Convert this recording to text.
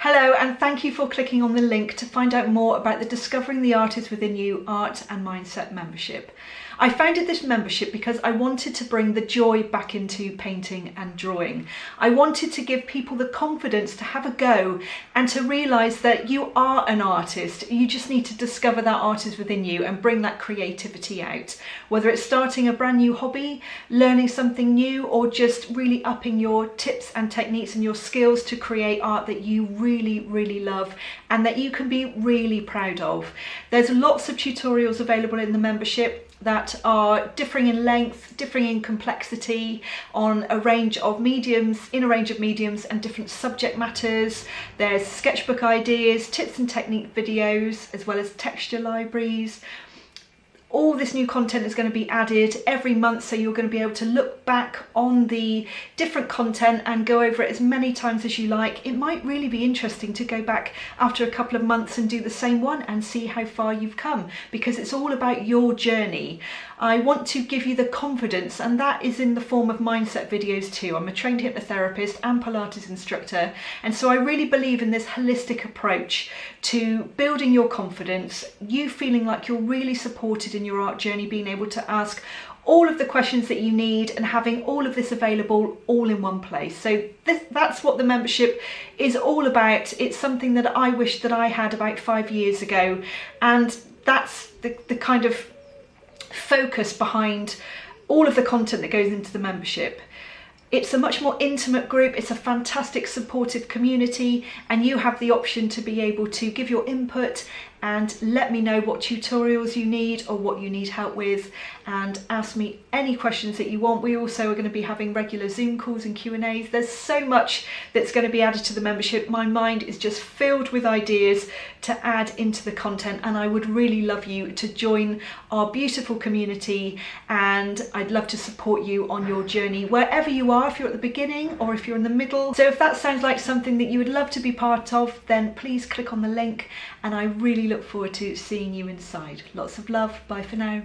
Hello, and thank you for clicking on the link to find out more about the Discovering the Artist Within You Art and Mindset membership. I founded this membership because I wanted to bring the joy back into painting and drawing. I wanted to give people the confidence to have a go and to realise that you are an artist. You just need to discover that artist within you and bring that creativity out. Whether it's starting a brand new hobby, learning something new, or just really upping your tips and techniques and your skills to create art that you really love and that you can be really proud of. There's lots of tutorials available in the membership that are differing in length, differing in complexity, on a range of mediums, in a range of mediums and different subject matters. There's sketchbook ideas, tips and technique videos, as well as texture libraries. All this new content is going to be added every month, so you're going to be able to look back on the different content and go over it as many times as you like. It might really be interesting to go back after a couple of months and do the same one and see how far you've come, because it's all about your journey. I want to give you the confidence, and that is in the form of mindset videos too. I'm a trained hypnotherapist and Pilates instructor, and so I really believe in this holistic approach to building your confidence, you feeling like you're really supported in your art journey, being able to ask all of the questions that you need and having all of this available all in one place. So that's what the membership is all about. It's something that I wish that I had about 5 years ago, and that's the kind of focus behind all of the content that goes into the membership. It's a much more intimate group, it's a fantastic supportive community, and you have the option to be able to give your input and let me know what tutorials you need or what you need help with, and ask me any questions that you want. We also are going to be having regular Zoom calls and Q&As. There's so much that's going to be added to the membership. My mind is just filled with ideas to add into the content, and I would really love you to join our beautiful community, and I'd love to support you on your journey wherever you are, if you're at the beginning or if you're in the middle. So if that sounds like something that you would love to be part of, then please click on the link, and I really look forward to seeing you inside. Lots of love. Bye for now.